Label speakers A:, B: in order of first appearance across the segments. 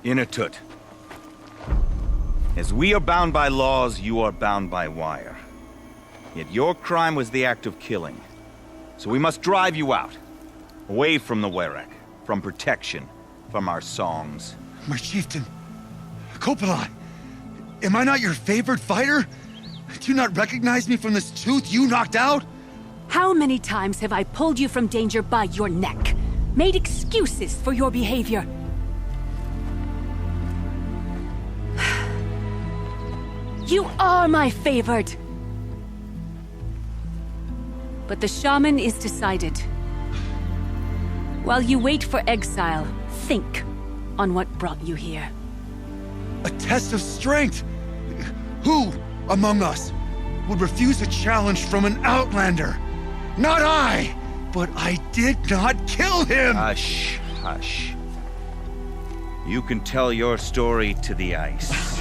A: Inatut. As we are bound by laws, you are bound by wire. Yet your crime was the act of killing. So we must drive you out. Away from the Werek. From protection. From our songs.
B: My chieftain. Kopalan. Am I not your favored fighter? Do you not recognize me from this tooth you knocked out?
C: How many times have I pulled you from danger by your neck? Made excuses for your behavior? You are my favored! But the shaman is decided. While you wait for exile, think on what brought you here.
B: A test of strength! Who among us would refuse a challenge from an outlander? Not I! But I did not kill him!
A: Hush, hush. You can tell your story to the ice.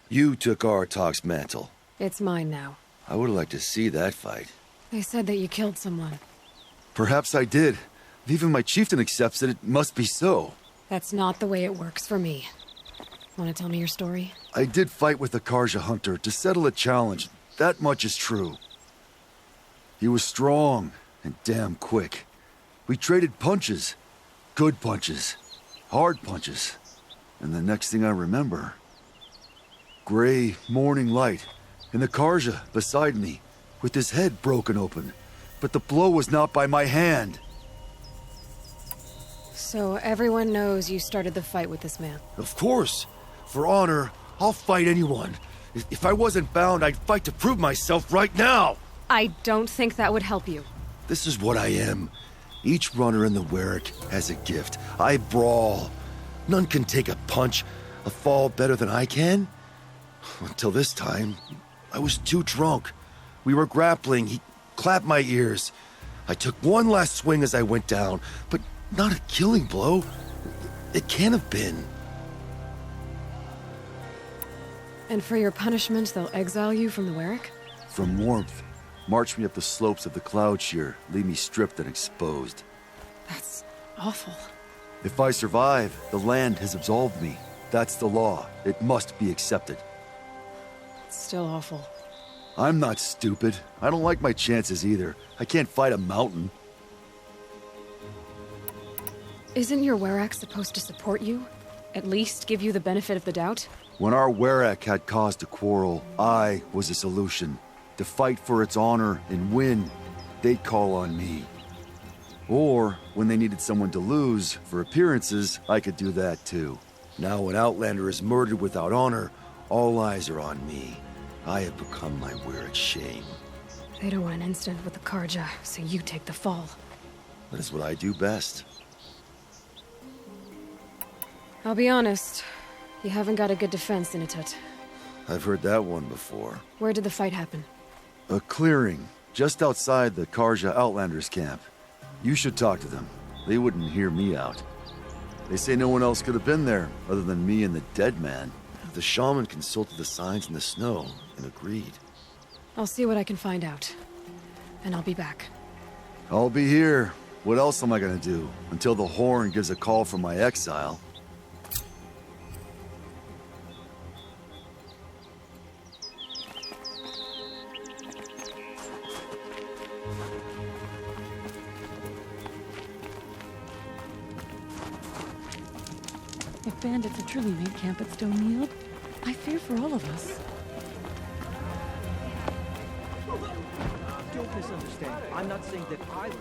D: You took Artok's mantle.
E: It's mine now.
D: I would like to see that fight.
E: They said that you killed someone.
D: Perhaps I did. If even my chieftain accepts it, it must be so.
E: That's not the way it works for me. Want to tell me your story?
D: I did fight with the Karja hunter to settle a challenge. That much is true. He was strong and damn quick. We traded punches. Good punches. Hard punches. And the next thing I remember... gray morning light, and the Karja beside me, with his head broken open. But the blow was not by my hand.
E: So everyone knows you started the fight with this man?
D: Of course. For honor, I'll fight anyone. If I wasn't bound, I'd fight to prove myself right now!
E: I don't think that would help you.
D: This is what I am. Each runner in the Werek has a gift. I brawl. None can take a punch, a fall better than I can. Until this time, I was too drunk. We were grappling. He clapped my ears. I took one last swing as I went down, but not a killing blow. It can't have been.
E: And for your punishment, they'll exile you from the Werek?
D: From warmth. March me up the slopes of the Cloud Shear, leave me stripped and exposed.
E: That's awful.
D: If I survive, the land has absolved me. That's the law. It must be accepted.
E: It's still awful.
D: I'm not stupid. I don't like my chances either. I can't fight a mountain.
E: Isn't your Werek supposed to support you? At least give you the benefit of the doubt?
D: When our Werek had cause to quarrel, I was a solution. To fight for its honor and win, they'd call on me. Or, when they needed someone to lose, for appearances, I could do that too. Now when Outlander is murdered without honor, all eyes are on me. I have become my Werek's shame.
E: They don't want an incident with the Karja, so you take the fall.
D: That is what I do best.
E: I'll be honest, you haven't got a good defense, Inatut.
D: I've heard that one before.
E: Where did the fight happen?
D: A clearing, just outside the Karja Outlanders camp. You should talk to them. They wouldn't hear me out. They say no one else could have been there, other than me and the dead man. The shaman consulted the signs in the snow and agreed.
E: I'll see what I can find out. And I'll be back.
D: I'll be here. What else am I gonna do? Until the Horn gives a call from my exile.
F: If bandits had truly made camp at Stonefield, I fear for all of us.
G: Don't misunderstand. I'm not saying that I would.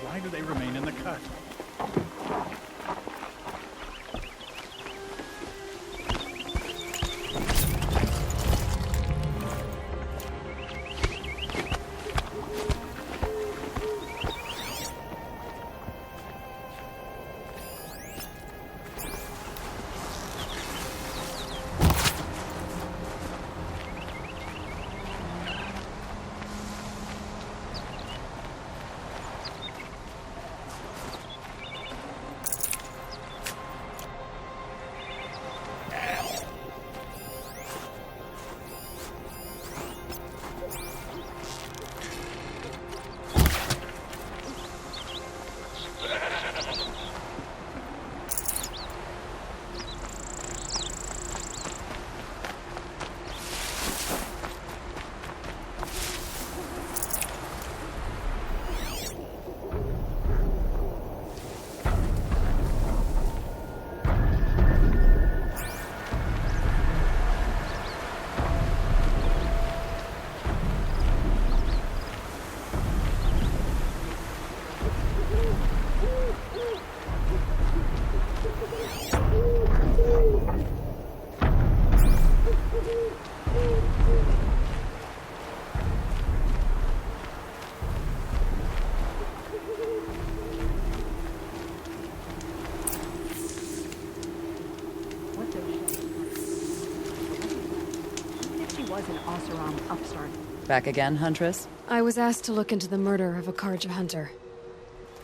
H: Why do they remain in the cut?
I: was an Oseram upstart.
F: Back again, Huntress?
E: I was asked to look into the murder of a Karja hunter.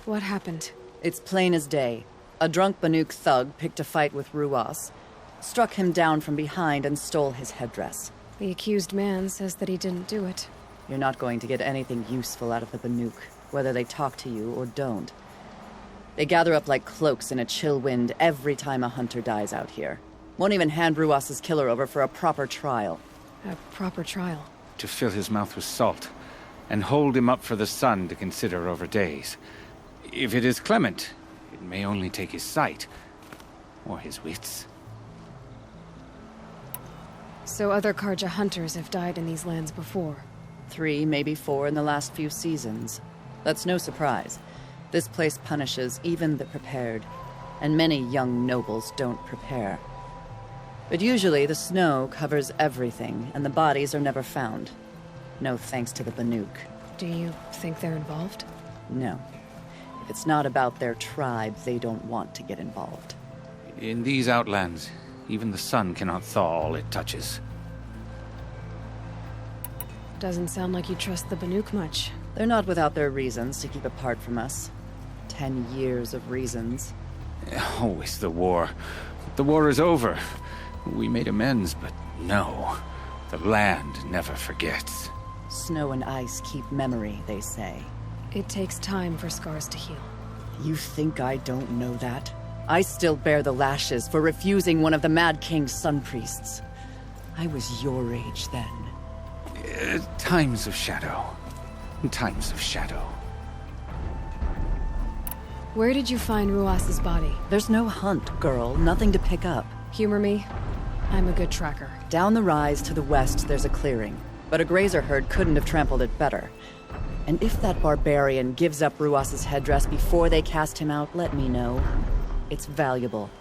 E: What happened?
F: It's plain as day. A drunk Banuk thug picked a fight with Ruas, struck him down from behind and stole his headdress.
E: The accused man says that he didn't do it.
F: You're not going to get anything useful out of the Banuk, whether they talk to you or don't. They gather up like cloaks in a chill wind every time a hunter dies out here. Won't even hand Ruas's killer over for a proper trial.
E: A proper trial.
J: To fill his mouth with salt, and hold him up for the sun to consider over days. If it is clement, it may only take his sight, or his wits.
E: So other Karja hunters have died in these lands before.
F: 3, maybe 4 in the last few seasons. That's no surprise. This place punishes even the prepared, and many young nobles don't prepare. But usually the snow covers everything, and the bodies are never found. No thanks to the Banuk.
E: Do you think they're involved?
F: No. If it's not about their tribe, they don't want to get involved.
J: In these outlands, even the sun cannot thaw all it touches.
E: Doesn't sound like you trust the Banuk much.
F: They're not without their reasons to keep apart from us. 10 years of reasons.
J: Always the war. The war is over. We made amends, but no. The land never forgets.
F: Snow and ice keep memory, they say.
E: It takes time for scars to heal.
F: You think I don't know that? I still bear the lashes for refusing one of the Mad King's sun priests. I was your age then.
J: Times of shadow. Times of shadow.
E: Where did you find Ruas's body?
F: There's no hunt, girl. Nothing to pick up.
E: Humor me. I'm a good tracker.
F: Down the rise to the west, there's a clearing. But a grazer herd couldn't have trampled it better. And if that barbarian gives up Ruas's headdress before they cast him out, let me know. It's valuable.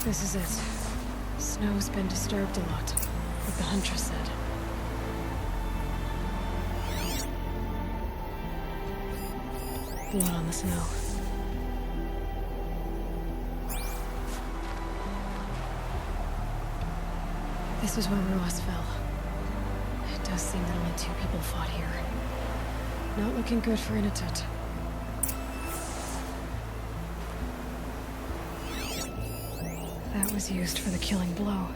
E: This is it. Snow's been disturbed a lot, what the Huntress said. Blood on the snow. This was when Ruas fell. It does seem that only 2 people fought here. Not looking good for Inatut. That was used for the killing blow.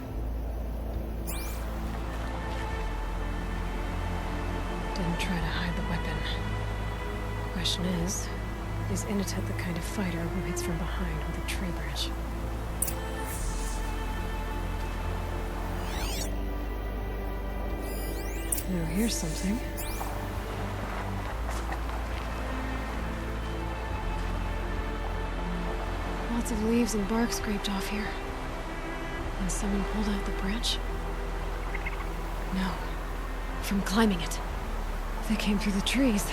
E: Didn't try to hide the weapon. Question is Inatut the kind of fighter who hits from behind with a tree branch? Now here's something. Lots of leaves and bark scraped off here. And someone pulled out the branch? No. From climbing it. They came through the trees.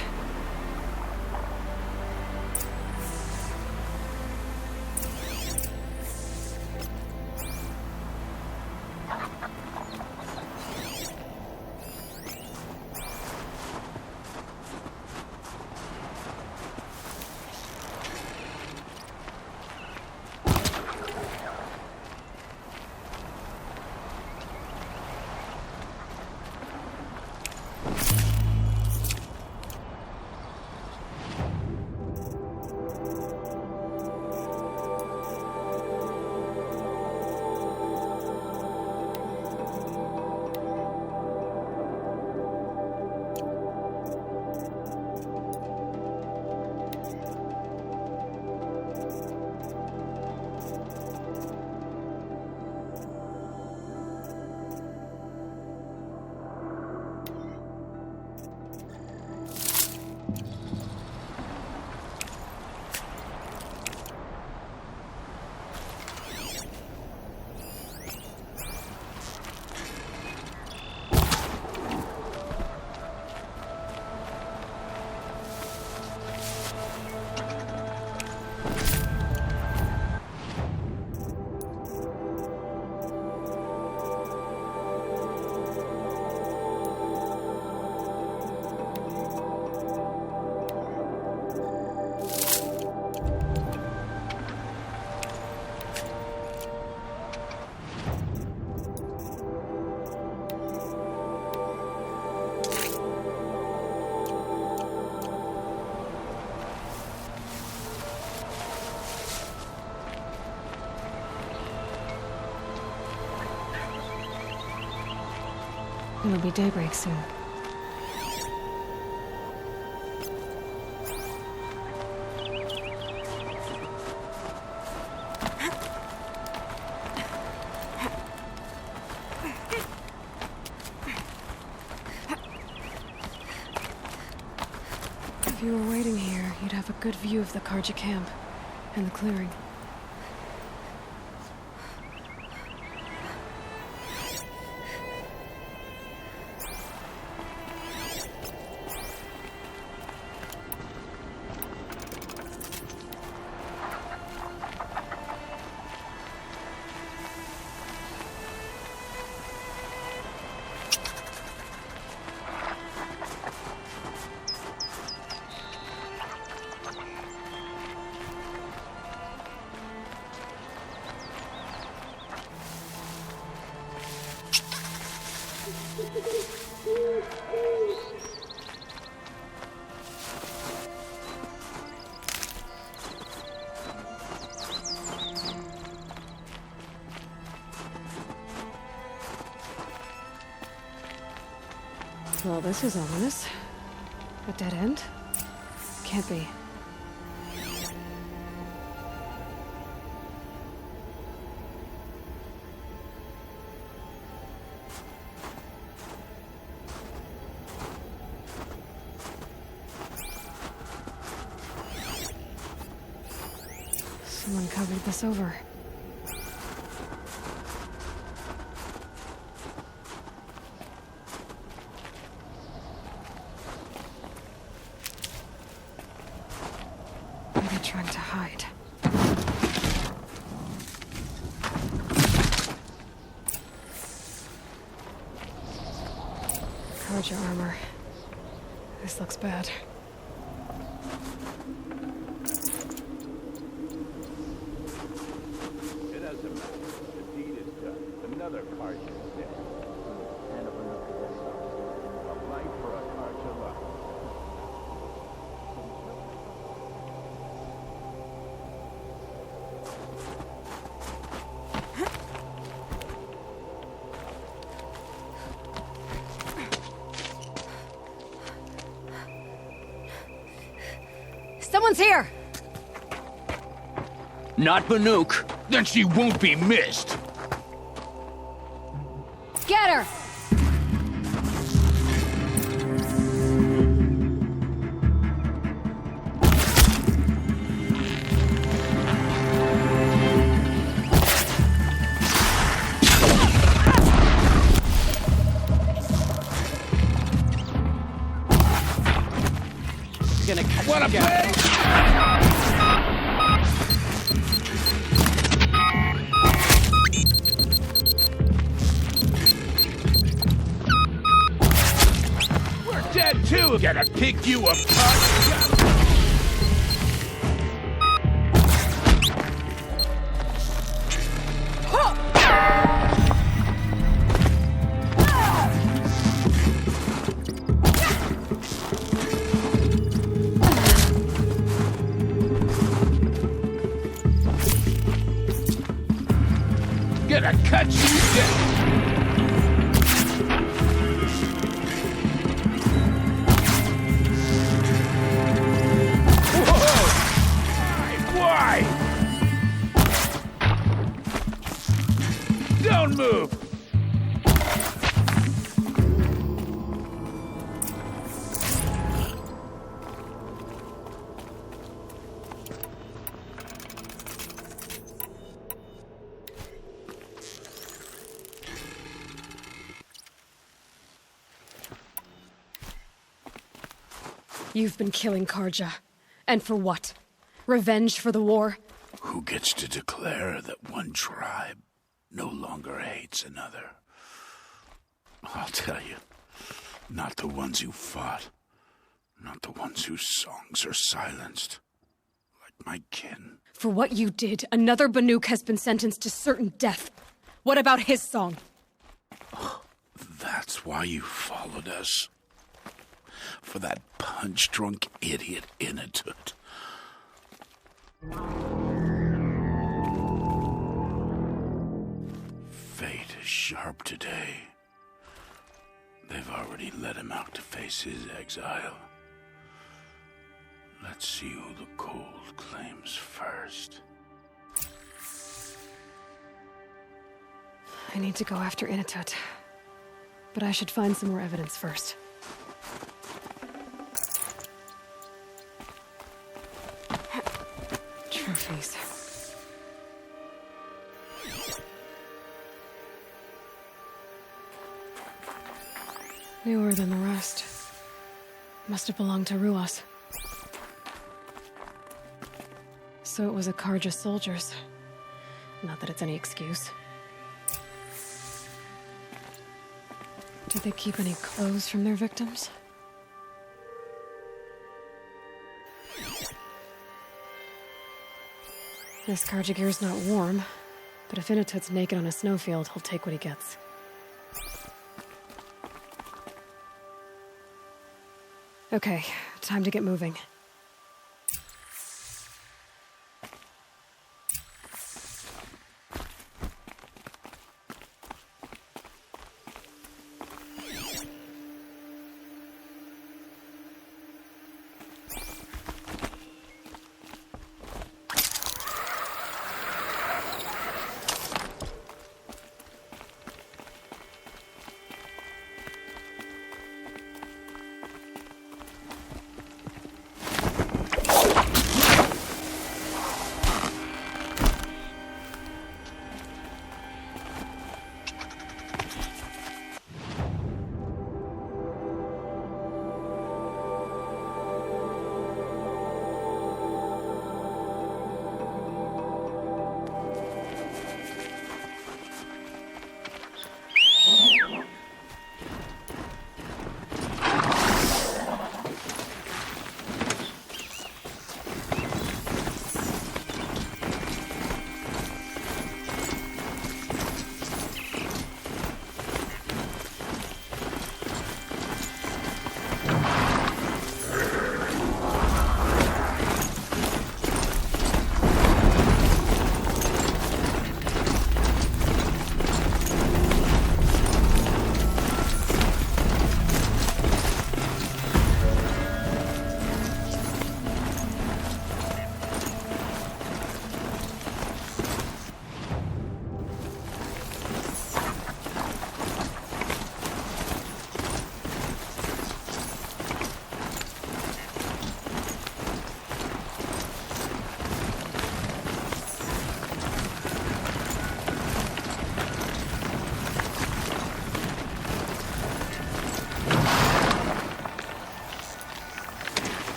E: It'll be daybreak soon. If you were waiting here, you'd have a good view of the Karja camp and the clearing. Well, this is ominous. A dead end? Can't be. Someone covered this over. Maybe trying to hide. Karja armor. This looks bad.
I: It doesn't matter. The deed is done. Another Karja is dead. And a life for a Karja life.
E: Someone's here!
K: Not Banuk. Then she won't be missed.
E: Get her!
G: Gonna catch
K: What a
G: you
K: play! We're dead too. Gonna pick you apart. Gonna cut you down. Whoa! Why? Don't move.
E: You've been killing Karja. And for what? Revenge for the war?
K: Who gets to declare that one tribe no longer hates another? I'll tell you, not the ones who fought, not the ones whose songs are silenced, like my kin.
E: For what you did, another Banuk has been sentenced to certain death. What about his song?
K: That's why you followed us. For that punch-drunk idiot Inatut. Fate is sharp today. They've already let him out to face his exile. Let's see who the cold claims first.
E: I need to go after Inatut. But I should find some more evidence first. Trophies. Newer than the rest. Must have belonged to Ruas. So it was a Karja soldiers. Not that it's any excuse. Did they keep any clothes from their victims? This Karja gear's not warm, but if Inatut's naked on a snowfield, he'll take what he gets. Okay, time to get moving.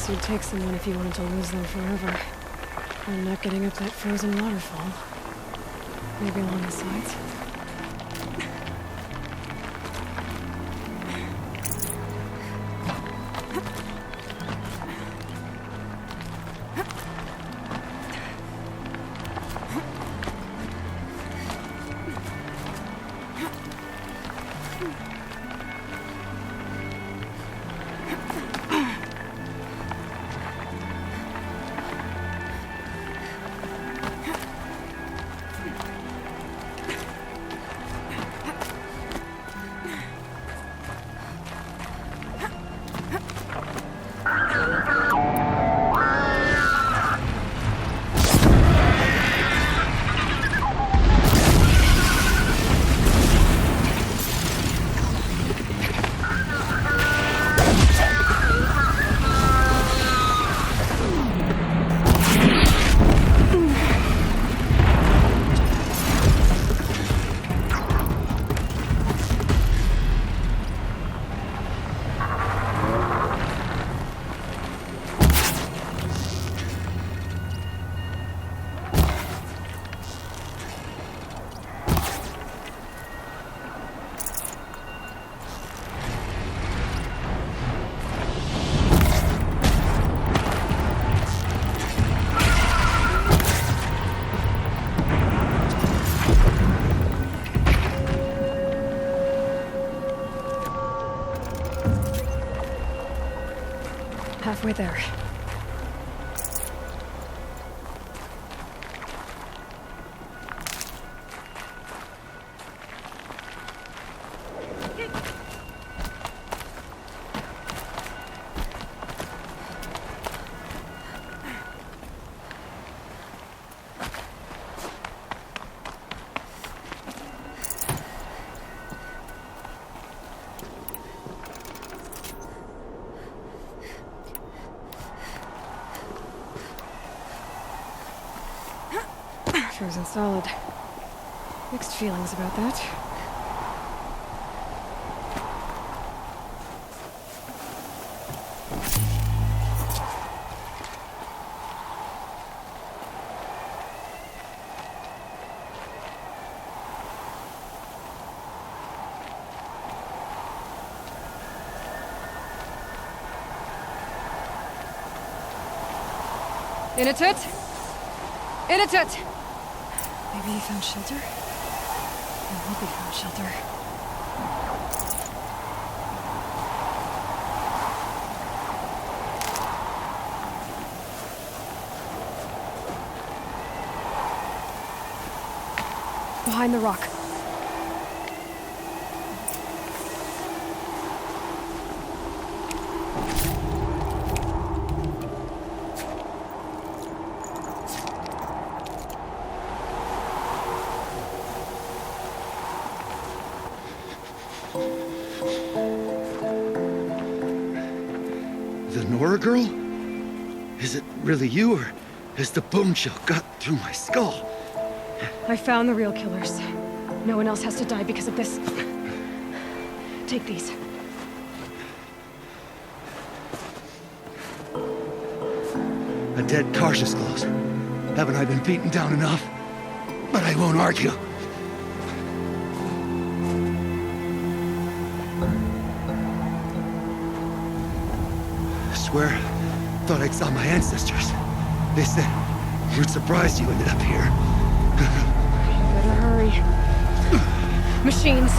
E: You'd take someone if you wanted to lose them forever. I'm not getting up that frozen waterfall. Maybe along the sides? halfway there. Frozen solid. Mixed feelings about that. Inatut! Inatut! Maybe he found shelter? I hope he found shelter. Behind the rock.
B: The Nora girl? Is it really you, or has the bone shell got through my skull?
E: I found the real killers. No one else has to die because of this. Take these.
B: A dead Karsh's close. Haven't I been beaten down enough? But I won't argue. I swear, thought I saw my ancestors. They said, we're surprised you ended up here.
E: Better hurry. Machines.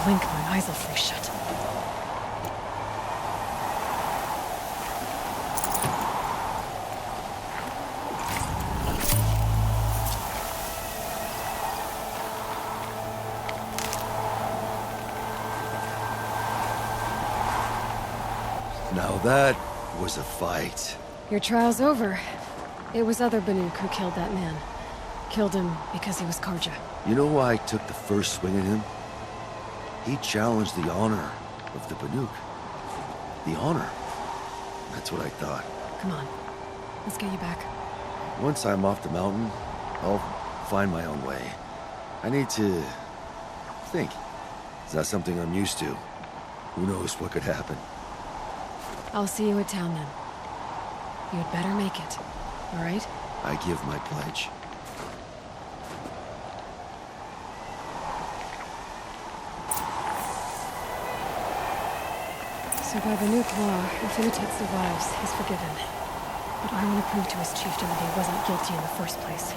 E: blink, my eyes will freeze shut.
D: Now that was a fight.
E: Your trial's over. It was other Banuk who killed that man. Killed him because he was Karja.
D: You know why I took the first swing at him? He challenged the honor of the Banuk. The honor. That's what I thought.
E: Come on. Let's get you back.
D: Once I'm off the mountain, I'll find my own way. I need to think. It's not something I'm used to. Who knows what could happen?
E: I'll see you at town then. You'd better make it, all right?
D: I give my pledge.
E: So by Banuk law, if Imitate survives, he's forgiven. But I want to prove to his chieftain that he wasn't guilty in the first place.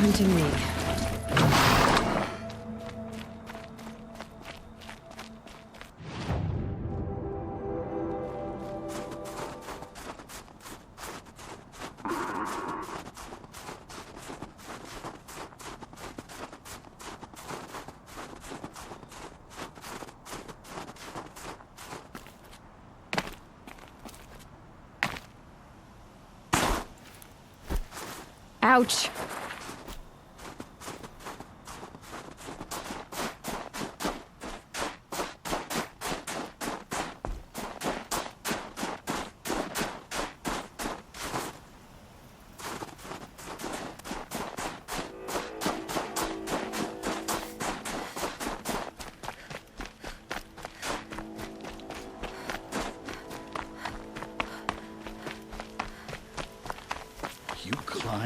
E: To me. Ouch.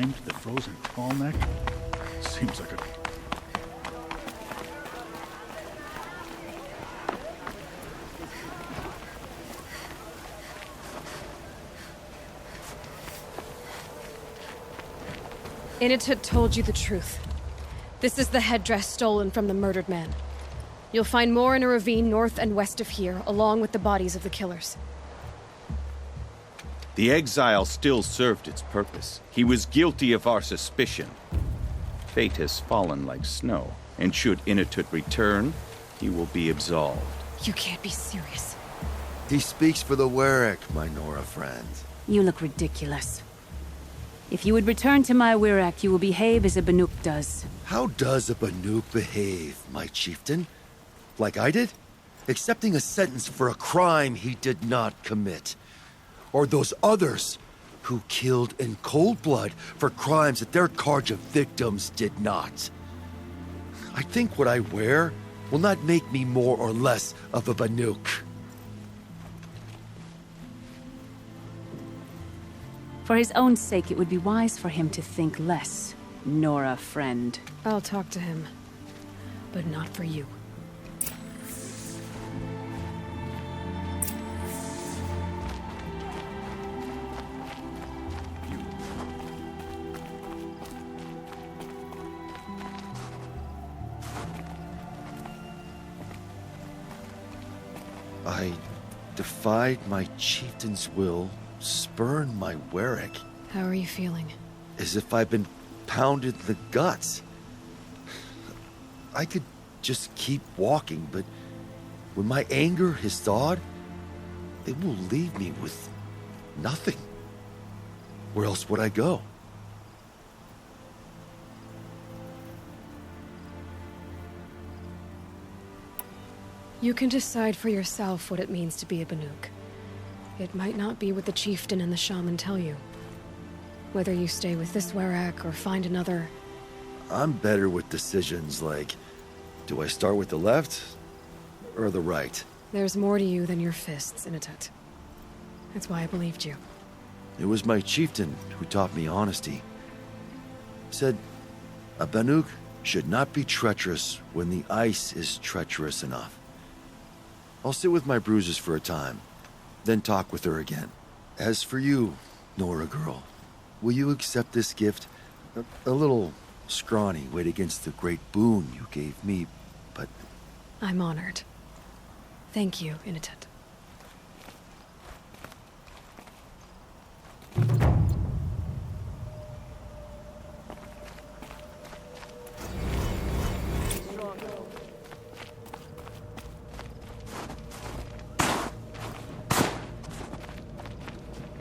H: climbed the frozen tall neck? Seems like a...
E: Initut told you the truth. This is the headdress stolen from the murdered man. You'll find more in a ravine north and west of here, along with the bodies of the killers.
A: The exile still served its purpose. He was guilty of our suspicion. Fate has fallen like snow, and should Initut return, he will be absolved.
E: You can't be serious.
D: He speaks for the Werek, my Nora friend.
C: You look ridiculous. If you would return to my Wirrak, you will behave as a Banuk does.
D: How does a Banuk behave, my chieftain? Like I did? Accepting a sentence for a crime he did not commit. Or those others who killed in cold blood for crimes that their Carja victims did not. I think what I wear will not make me more or less of a Banuk.
C: For his own sake, it would be wise for him to think less, Nora friend.
E: I'll talk to him. But not for you.
D: I defied my chieftain's will, spurned my Werek.
E: How are you feeling?
D: As if I've been pounded in the guts. I could just keep walking, but when my anger has thawed, it will leave me with nothing. Where else would I go?
E: You can decide for yourself what it means to be a Banuk. It might not be what the chieftain and the shaman tell you. Whether you stay with this Werek or find another...
D: I'm better with decisions like, do I start with the left or the right?
E: There's more to you than your fists, Initut. That's why I believed you.
D: It was my chieftain who taught me honesty. He said, a Banuk should not be treacherous when the ice is treacherous enough. I'll sit with my bruises for a time, then talk with her again. As for you, Nora girl, will you accept this gift? A little scrawny weighed against the great boon you gave me, but...
E: I'm honored. Thank you, Initut.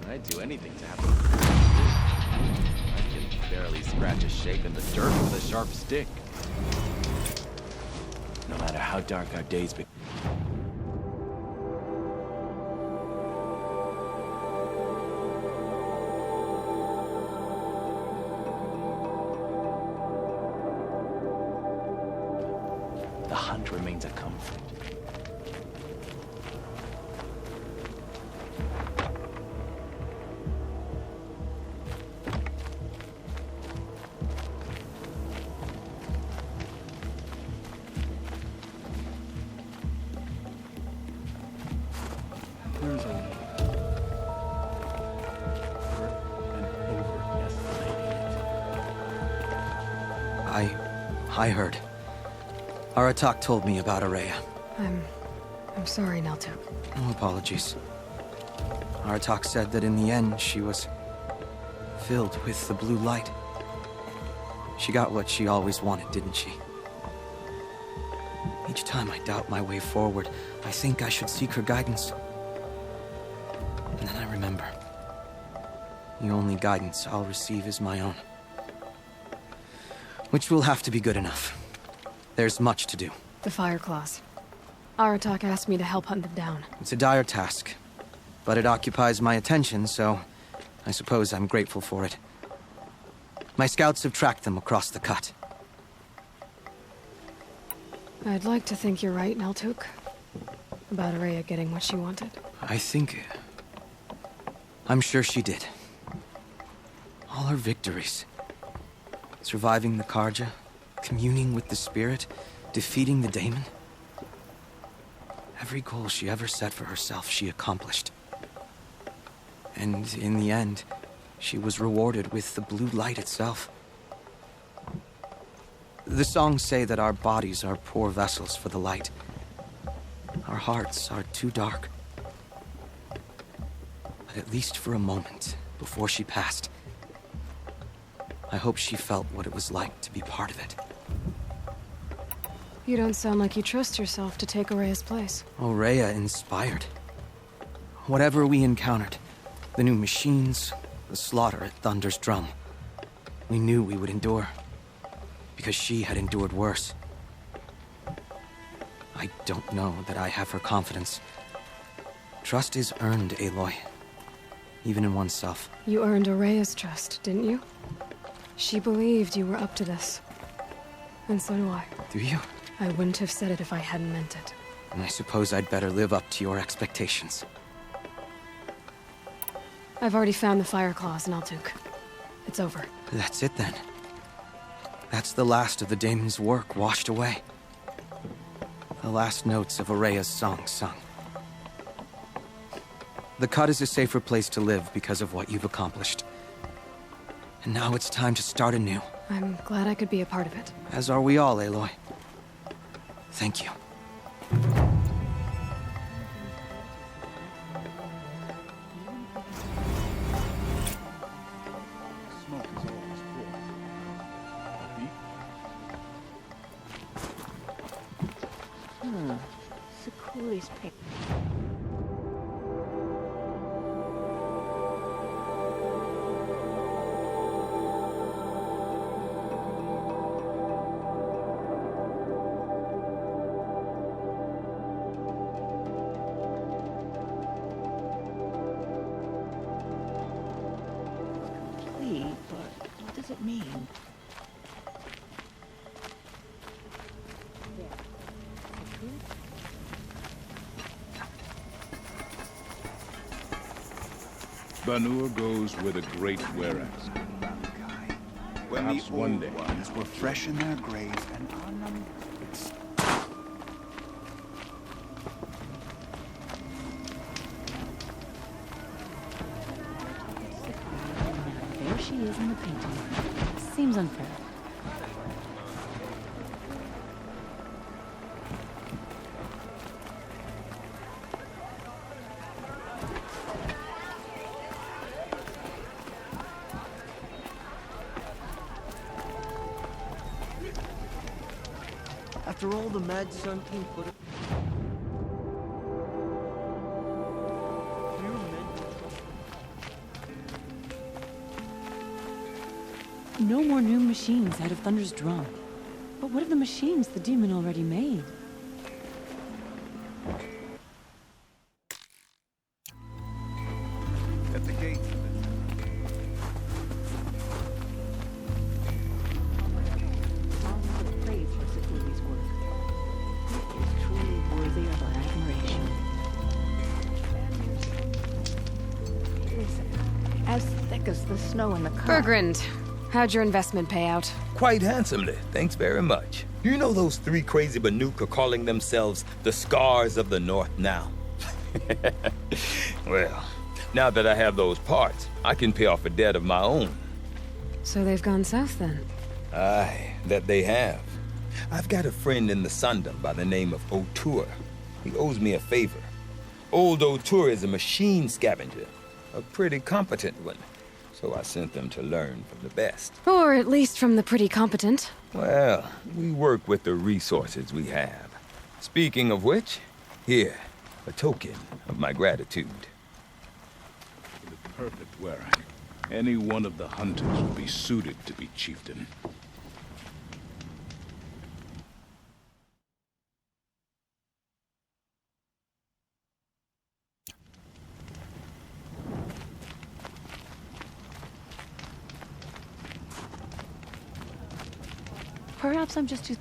L: I'd do anything to have I can barely scratch a shape in the dirt with a sharp stick. No matter how dark our days become. The hunt remains a comfort.
H: There's a... and overestimating it.
M: I heard. Aratak told me about Araya.
E: I'm sorry, Naltuk.
M: No apologies. Aratak said that in the end, she was filled with the blue light. She got what she always wanted, didn't she? Each time I doubt my way forward, I think I should seek her guidance. And then I remember. The only guidance I'll receive is my own. Which will have to be good enough. There's much to do.
E: The Fireclaws. Aratak asked me to help hunt them down.
M: It's a dire task, but it occupies my attention, so I suppose I'm grateful for it. My scouts have tracked them across the cut.
E: I'd like to think you're right, Naltuk. About Araya getting what she wanted.
M: I think... I'm sure she did. All her victories. Surviving the Karja, communing with the spirit, defeating the daemon. Every goal she ever set for herself, she accomplished. And in the end, she was rewarded with the blue light itself. The songs say that our bodies are poor vessels for the light. Our hearts are too dark. But at least for a moment, before she passed, I hope she felt what it was like to be part of it.
E: You don't sound like you trust yourself to take Ourea's place.
M: Ourea inspired. Whatever we encountered, the new machines, the slaughter at Thunder's Drum, we knew we would endure. Because she had endured worse. I don't know that I have her confidence. Trust is earned, Aloy. Even in oneself.
E: You earned Ourea's trust, didn't you? She believed you were up to this. And so do I.
M: Do you?
E: I wouldn't have said it if I hadn't meant it.
M: And I suppose I'd better live up to your expectations.
E: I've already found the fire claws in Altuk. It's over.
M: That's it then. That's the last of the daemon's work washed away. The last notes of Ourea's song sung. The Cut is a safer place to live because of what you've accomplished. And now it's time to start anew.
E: I'm glad I could be a part of it.
M: As are we all, Aloy. Thank you.
N: It's the coolest pic. Complete, but what does it mean?
K: Banur goes where the great Werak.
B: When
K: Perhaps
B: the
K: one
B: old
K: day.
B: ones were fresh in their graves and unnumbered.
N: There she is in the painting. Seems unfair.
G: After all the Mad Sun King put it...
N: No more new machines out of Thunder's Drum. But what of the machines the demon already made?
B: At the gate.
N: Songs of praise for Sakuli's work. It is truly worthy of our admiration. It is as thick as the snow in the car.
E: Bergrand, how'd your investment pay out?
O: Quite handsomely, thanks very much. You know those three crazy Banuk are calling themselves the Scars of the North now? Well, now that I have those parts, I can pay off a debt of my own.
E: So they've gone south then?
O: Aye, that they have. I've got a friend in the Sundom by the name of O'Toole. He owes me a favor. Old O'Toole is a machine scavenger, a pretty competent one. So I sent them to learn from the best.
E: Or at least from the pretty competent.
O: Well, we work with the resources we have. Speaking of which, here, a token of my gratitude.
K: The perfect Werak. Any one of the hunters would be suited to be chieftain.
N: Perhaps I'm just too...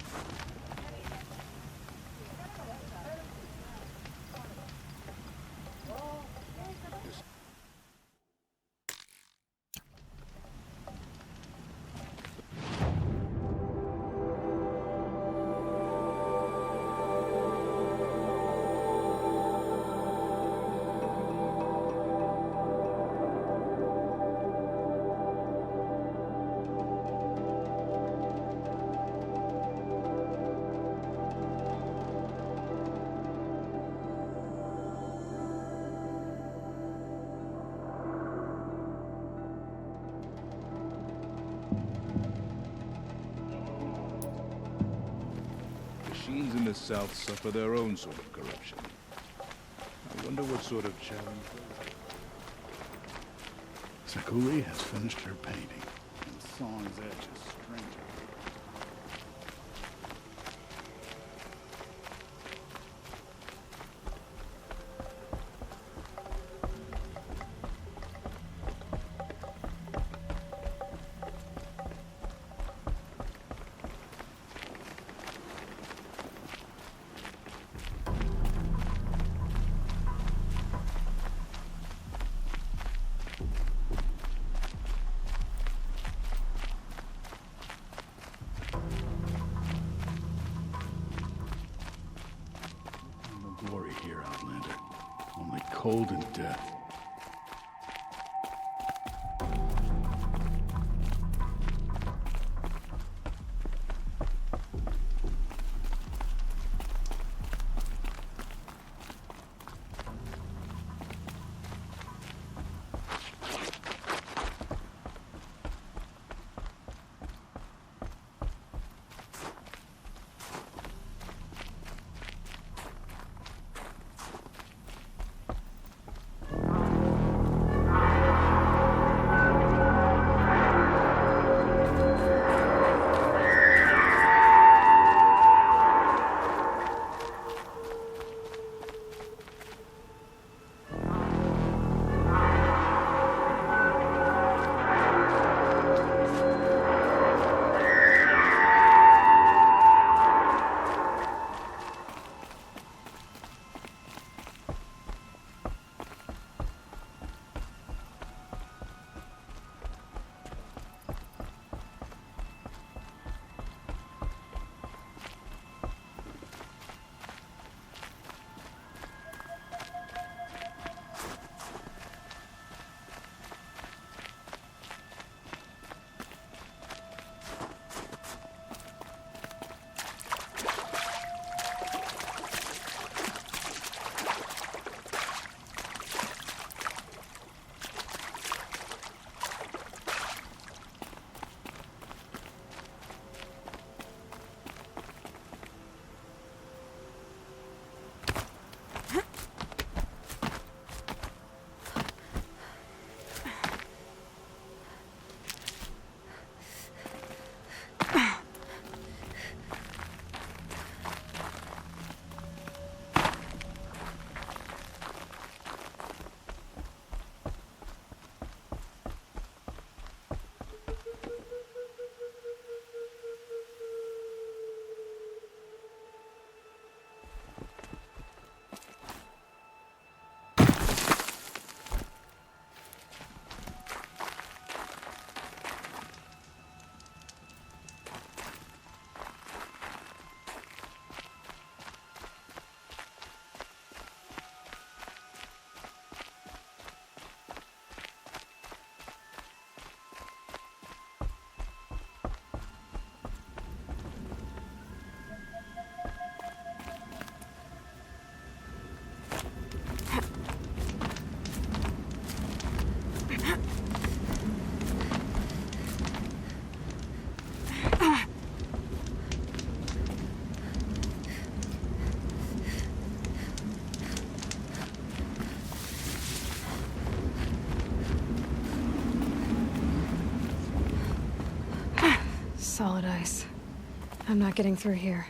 I: machines in the south suffer their own sort of corruption. I wonder what sort of challenge...
H: Sakuli has finished her painting, and Song's edge is stranger. Glory here, Outlander. Only cold and death.
E: Solid ice. I'm not getting through here.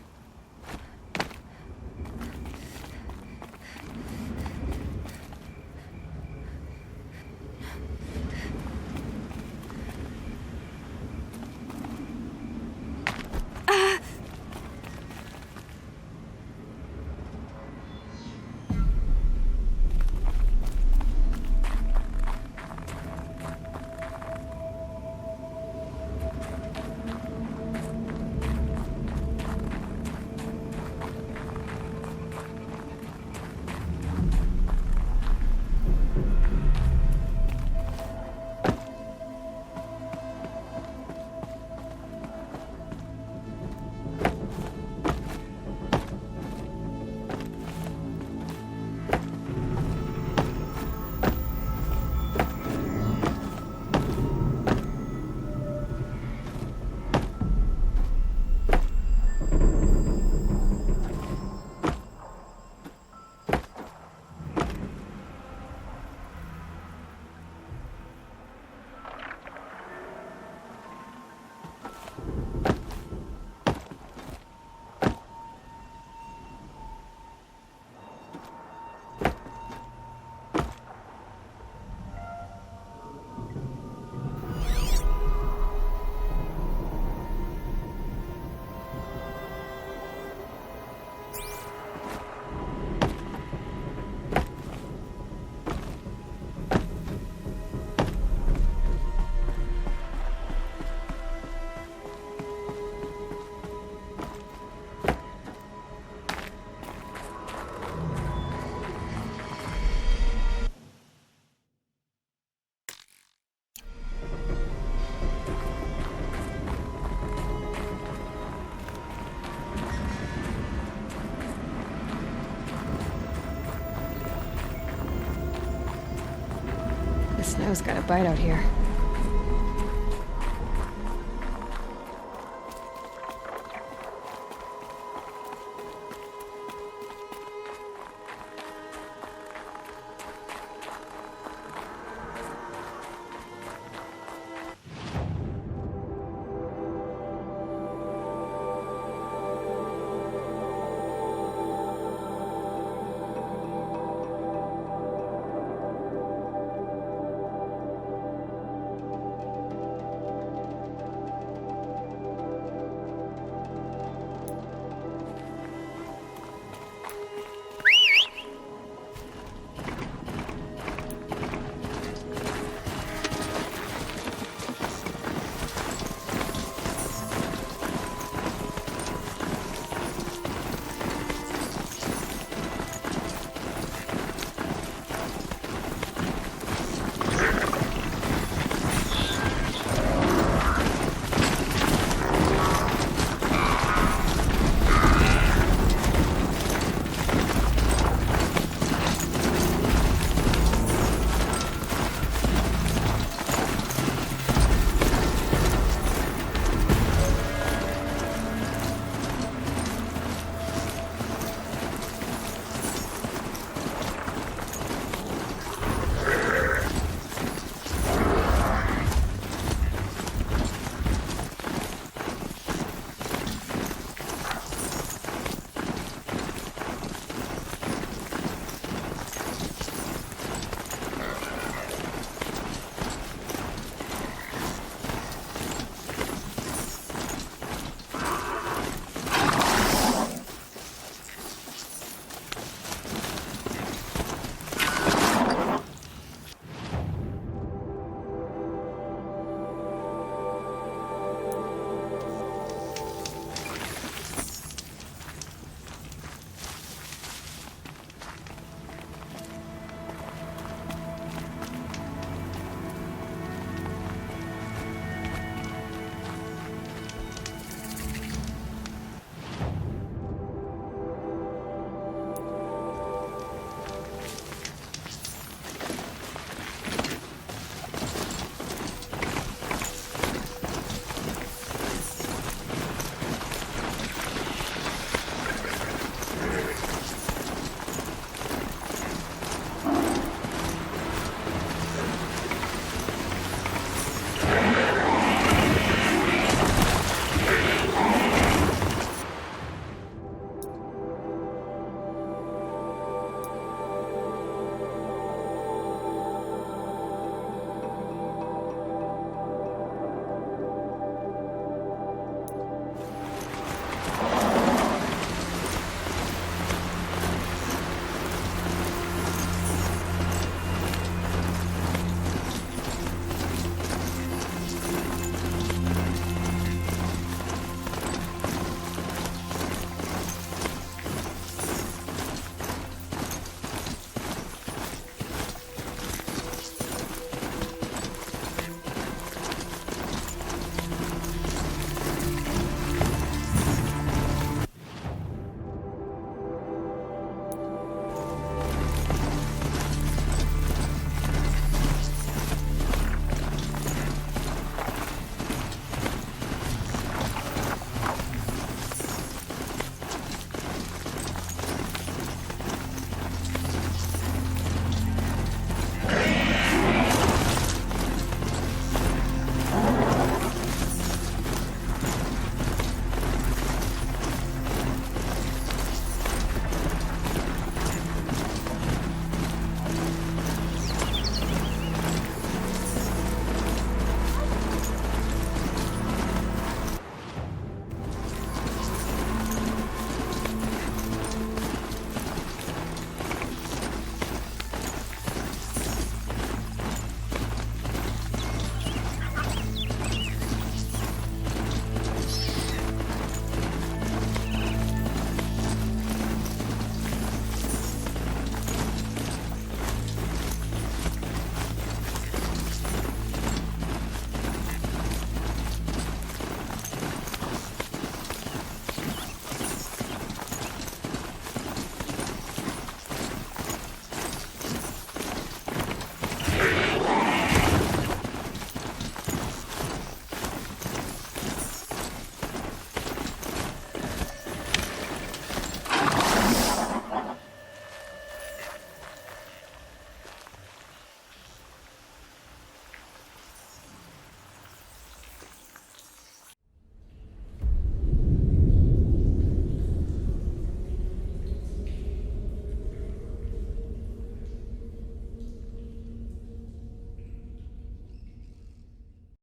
E: Snow's got a bite out here.